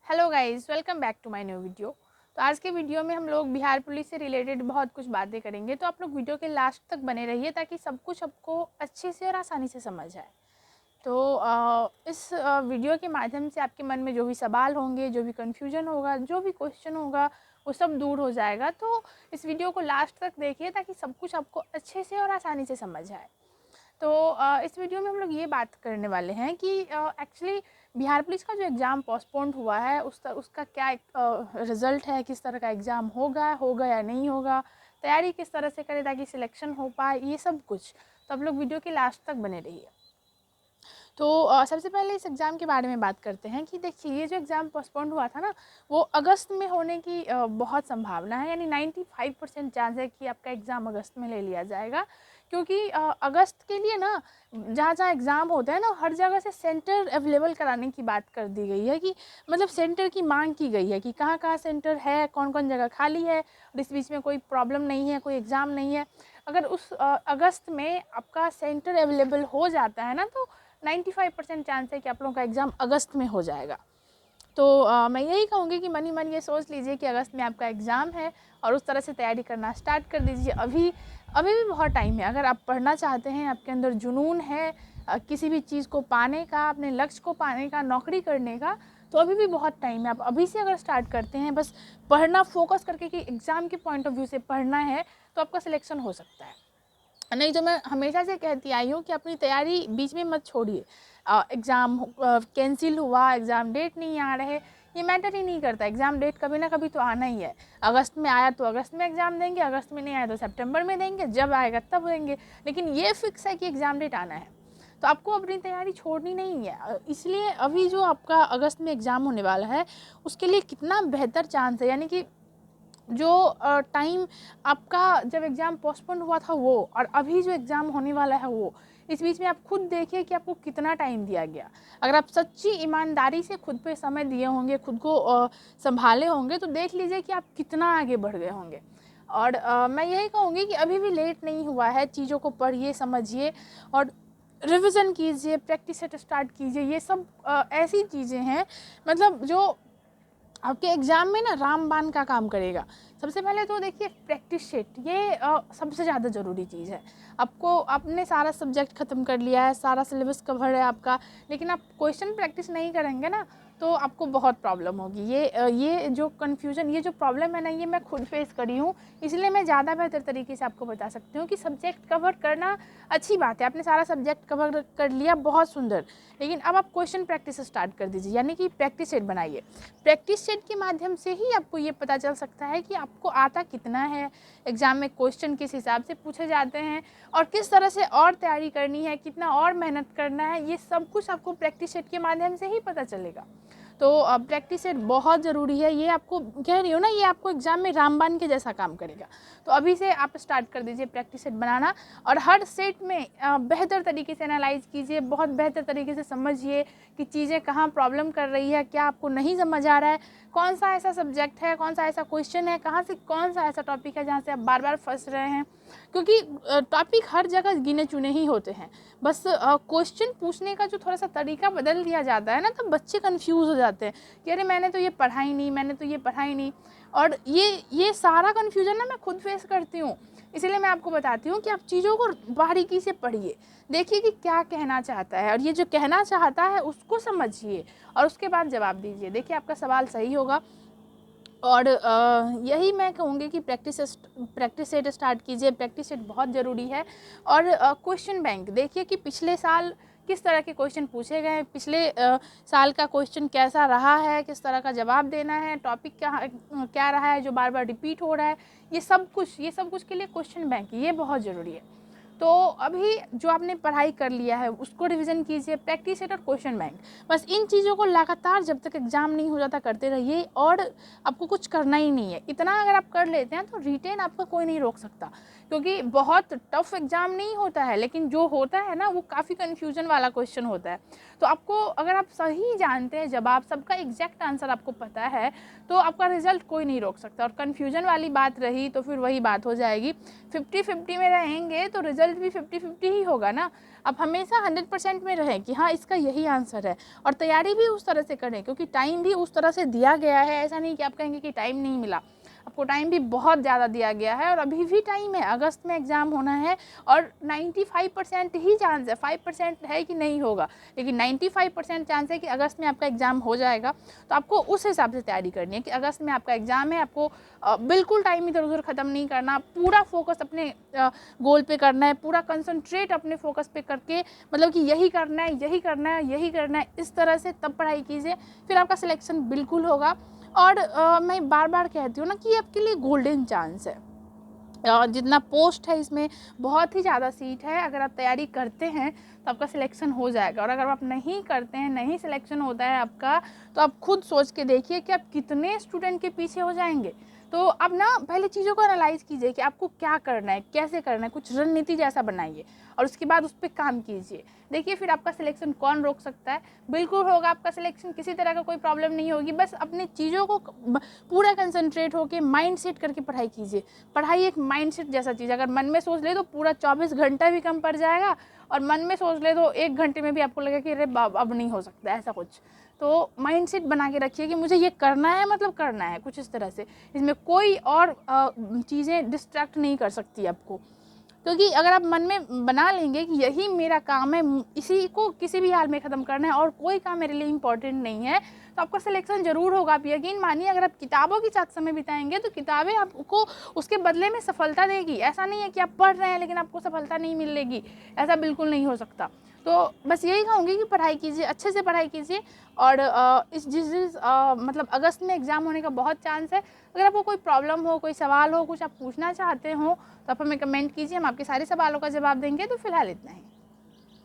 Hello guys, welcome back to my new video. तो आज के वीडियो में हम लोग बिहार पुलिस से रिलेटेड बहुत कुछ बातें करेंगे, तो आप लोग वीडियो के लास्ट तक बने रहिए ताकि सब कुछ आपको अच्छे से और आसानी से समझ आए। तो इस वीडियो के माध्यम से आपके मन में जो भी सवाल होंगे, जो भी कन्फ्यूजन होगा, जो भी क्वेश्चन होगा, वो सब दूर हो जाएगा। तो इस वीडियो को लास्ट तक देखिए ताकि सब कुछ आपको अच्छे से और आसानी से समझ आए। तो इस वीडियो में हम लोग ये बात करने वाले हैं कि एक्चुअली बिहार पुलिस का जो एग्ज़ाम पोस्टपोन्ड हुआ है उसका क्या रिज़ल्ट है, किस तरह का एग्ज़ाम होगा या नहीं होगा, तैयारी किस तरह से करें ताकि सिलेक्शन हो पाए, ये सब कुछ। तो आप लोग वीडियो के लास्ट तक बने रहिए। तो सबसे पहले इस एग्ज़ाम के बारे में बात करते हैं कि देखिए, ये जो एग्ज़ाम पोस्टपोन्ड हुआ था ना, वो अगस्त में होने की बहुत संभावना है। यानी 95% चांस है कि आपका एग्ज़ाम अगस्त में ले लिया जाएगा, क्योंकि अगस्त के लिए ना जहाँ जहाँ एग्ज़ाम होते हैं ना, हर जगह से सेंटर अवेलेबल कराने की बात कर दी गई है कि मतलब सेंटर की मांग की गई है कि कहाँ कहाँ सेंटर है, कौन कौन जगह खाली है, और इस बीच में कोई प्रॉब्लम नहीं है, कोई एग्ज़ाम नहीं है। अगर उस अगस्त में आपका सेंटर अवेलेबल हो जाता है ना, तो 95% चांस है कि आप लोगों का एग्ज़ाम अगस्त में हो जाएगा। तो मैं यही कहूँगी कि मन ही मन ये सोच लीजिए कि अगस्त में आपका एग्ज़ाम है और उस तरह से तैयारी करना स्टार्ट कर दीजिए। अभी अभी भी बहुत टाइम है। अगर आप पढ़ना चाहते हैं, आपके अंदर जुनून है किसी भी चीज़ को पाने का, अपने लक्ष्य को पाने का, नौकरी करने का, तो अभी भी बहुत टाइम है। आप अभी से अगर स्टार्ट करते हैं, बस पढ़ना फोकस करके कि एग्ज़ाम के पॉइंट ऑफ व्यू से पढ़ना है, तो आपका सिलेक्शन हो सकता है। नहीं तो मैं हमेशा से कहती आई हूँ कि अपनी तैयारी बीच में मत छोड़िए। एग्ज़ाम कैंसिल हुआ, एग्ज़ाम डेट नहीं आ रहे, ये मैटर ही नहीं करता। एग्ज़ाम डेट कभी ना कभी तो आना ही है। अगस्त में आया तो अगस्त में एग्ज़ाम देंगे, अगस्त में नहीं आया तो सितंबर में देंगे, जब आएगा तब देंगे, लेकिन ये फिक्स है कि एग्ज़ाम डेट आना है। तो आपको अपनी तैयारी छोड़नी नहीं है। इसलिए अभी जो आपका अगस्त में एग्ज़ाम होने वाला है, उसके लिए कितना बेहतर चांस है। यानी कि जो टाइम आपका जब एग्ज़ाम पोस्टपोन हुआ था वो, और अभी जो एग्ज़ाम होने वाला है वो, इस बीच में आप खुद देखिए कि आपको कितना टाइम दिया गया। अगर आप सच्ची ईमानदारी से खुद पे समय दिए होंगे, खुद को संभाले होंगे, तो देख लीजिए कि आप कितना आगे बढ़ गए होंगे। और मैं यही कहूँगी कि अभी भी लेट नहीं हुआ है। चीज़ों को पढ़िए, समझिए और रिविज़न कीजिए, प्रैक्टिस सेट स्टार्ट कीजिए। ये सब ऐसी चीज़ें हैं मतलब जो आपके एग्ज़ाम में ना रामबाण का काम करेगा। सबसे पहले तो देखिए प्रैक्टिस शीट, ये सबसे ज़्यादा ज़रूरी चीज़ है। आपने सारा सब्जेक्ट ख़त्म कर लिया है, सारा सिलेबस कवर है आपका, लेकिन आप क्वेश्चन प्रैक्टिस नहीं करेंगे ना, तो आपको बहुत प्रॉब्लम होगी। ये जो कन्फ्यूज़न, ये जो प्रॉब्लम है ना, ये मैं खुद फेस करी हूँ। इसलिए मैं ज़्यादा बेहतर तरीके से आपको बता सकती हूँ कि सब्जेक्ट कवर करना अच्छी बात है। आपने सारा सब्जेक्ट कवर कर लिया, बहुत सुंदर, लेकिन अब आप क्वेश्चन प्रैक्टिस स्टार्ट कर दीजिए। यानी कि प्रैक्टिस सेट बनाइए। प्रैक्टिस सेट के माध्यम से ही आपको ये पता चल सकता है कि आपको आता कितना है, एग्ज़ाम में क्वेश्चन किस हिसाब से पूछे जाते हैं, और किस तरह से और तैयारी करनी है, कितना और मेहनत करना है। ये सब कुछ आपको प्रैक्टिस सेट के माध्यम से ही पता चलेगा। तो प्रैक्टिस सेट बहुत ज़रूरी है। ये आपको कह रही हूँ ना, ये आपको एग्ज़ाम में रामबाण के जैसा काम करेगा। तो अभी से आप स्टार्ट कर दीजिए प्रैक्टिस सेट बनाना, और हर सेट में बेहतर तरीके से एनालाइज कीजिए, बहुत बेहतर तरीके से समझिए कि चीज़ें कहाँ प्रॉब्लम कर रही है, क्या आपको नहीं समझ आ रहा है, कौन सा ऐसा सब्जेक्ट है, कौन सा ऐसा क्वेश्चन है, कहाँ से कौन सा ऐसा टॉपिक है जहाँ से आप बार बार फंस रहे हैं। क्योंकि टॉपिक हर जगह गिने चुने ही होते हैं। बस क्वेश्चन पूछने का जो थोड़ा सा तरीका बदल दिया जाता है ना, तो बच्चे कंफ्यूज हो जाते हैं कि अरे मैंने तो ये पढ़ा ही नहीं, मैंने तो ये पढ़ा ही नहीं। और ये सारा कन्फ्यूजन ना मैं खुद फेस करती हूँ। इसीलिए मैं आपको बताती हूँ कि आप चीज़ों को बारीकी से पढ़िए, देखिए कि क्या कहना चाहता है, और ये जो कहना चाहता है उसको समझिए और उसके बाद जवाब दीजिए। देखिए आपका सवाल सही होगा। और यही मैं कहूँगी कि प्रैक्टिस सेट स्टार्ट कीजिए। प्रैक्टिस सेट बहुत ज़रूरी है। और क्वेश्चन बैंक देखिए कि पिछले साल किस तरह के क्वेश्चन पूछे गए, पिछले साल का क्वेश्चन कैसा रहा है, किस तरह का जवाब देना है, टॉपिक क्या रहा है जो बार बार रिपीट हो रहा है, ये सब कुछ के लिए क्वेश्चन बैंक ये बहुत ज़रूरी है। तो अभी जो आपने पढ़ाई कर लिया है उसको रिवीजन कीजिए, प्रैक्टिस सेट और क्वेश्चन बैंक, बस इन चीज़ों को लगातार जब तक एग्ज़ाम नहीं हो जाता करते रहिए। और आपको कुछ करना ही नहीं है। इतना अगर आप कर लेते हैं तो रिटेन आपका कोई नहीं रोक सकता, क्योंकि बहुत टफ एग्ज़ाम नहीं होता है, लेकिन जो होता है ना वो काफ़ी कन्फ्यूजन वाला क्वेश्चन होता है। तो आपको अगर आप सही जानते हैं जवाब, सबका एग्जैक्ट आंसर आपको पता है, तो आपका रिजल्ट कोई नहीं रोक सकता। और कन्फ्यूजन वाली बात रही तो फिर वही बात हो जाएगी, 50-50 में रहेंगे तो रिजल्ट रिजल्ट भी 50-50 ही होगा ना। आप हमेशा 100% में रहें कि हाँ इसका यही आंसर है, और तैयारी भी उस तरह से करें क्योंकि टाइम भी उस तरह से दिया गया है। ऐसा नहीं कि आप कहेंगे कि टाइम नहीं मिला, आपको टाइम भी बहुत ज़्यादा दिया गया है और अभी भी टाइम है। अगस्त में एग्ज़ाम होना है और 95% ही चांस है, 5% है कि नहीं होगा, लेकिन 95% चांस है कि अगस्त में आपका एग्ज़ाम हो जाएगा। तो आपको उस हिसाब से तैयारी करनी है कि अगस्त में आपका एग्ज़ाम है, आपको बिल्कुल टाइम इधर उधर ख़त्म नहीं करना, पूरा फोकस अपने गोल पे करना है, पूरा कंसंट्रेट अपने फोकस पे करके, मतलब कि यही करना है, यही करना है, यही करना है, इस तरह से तब पढ़ाई कीजिए, फिर आपका सिलेक्शन बिल्कुल होगा। और मैं बार बार कहती हूँ ना कि आपके लिए गोल्डन चांस है। जितना पोस्ट है इसमें बहुत ही ज़्यादा सीट है, अगर आप तैयारी करते हैं तो आपका सिलेक्शन हो जाएगा, और अगर आप नहीं करते हैं, नहीं सिलेक्शन होता है आपका, तो आप खुद सोच के देखिए कि आप कितने स्टूडेंट के पीछे हो जाएंगे। तो अब ना पहले चीज़ों को एनालाइज कीजिए कि आपको क्या करना है, कैसे करना है, कुछ रणनीति जैसा बनाइए और उसके बाद उस पर काम कीजिए। देखिए फिर आपका सिलेक्शन कौन रोक सकता है, बिल्कुल होगा आपका सिलेक्शन, किसी तरह का कोई प्रॉब्लम नहीं होगी। बस अपनी चीज़ों को पूरा कंसंट्रेट होकर माइंड सेट करके पढ़ाई कीजिए। पढ़ाई एक माइंड सेट जैसा चीज़, अगर मन में सोच ले तो पूरा 24 घंटा भी कम पड़ जाएगा, और मन में सोच ले तो 1 घंटे में भी आपको लगेगा कि अरे अब नहीं हो सकता ऐसा कुछ। तो माइंड सेट बना के रखिए कि मुझे ये करना है, मतलब करना है कुछ इस तरह से, इसमें कोई और चीज़ें डिस्ट्रैक्ट नहीं कर सकती आपको। क्योंकि अगर आप मन में बना लेंगे कि यही मेरा काम है, इसी को किसी भी हाल में ख़त्म करना है और कोई काम मेरे लिए इम्पोर्टेंट नहीं है, तो आपका सिलेक्शन ज़रूर होगा। आप यकीन मानिए, अगर आप किताबों के साथ समय बिताएंगे तो किताबें आपको उसके बदले में सफलता देगी। ऐसा नहीं है कि आप पढ़ रहे हैं लेकिन आपको सफलता नहीं मिलेगी, ऐसा बिल्कुल नहीं हो सकता। तो बस यही कहूँगी कि पढ़ाई कीजिए, अच्छे से पढ़ाई कीजिए, और मतलब अगस्त में एग्ज़ाम होने का बहुत चांस है। अगर आपको कोई प्रॉब्लम हो, कोई सवाल हो, कुछ आप पूछना चाहते हो, तो आप हमें कमेंट कीजिए, हम आपके सारे सवालों का जवाब देंगे। तो फिलहाल इतना ही।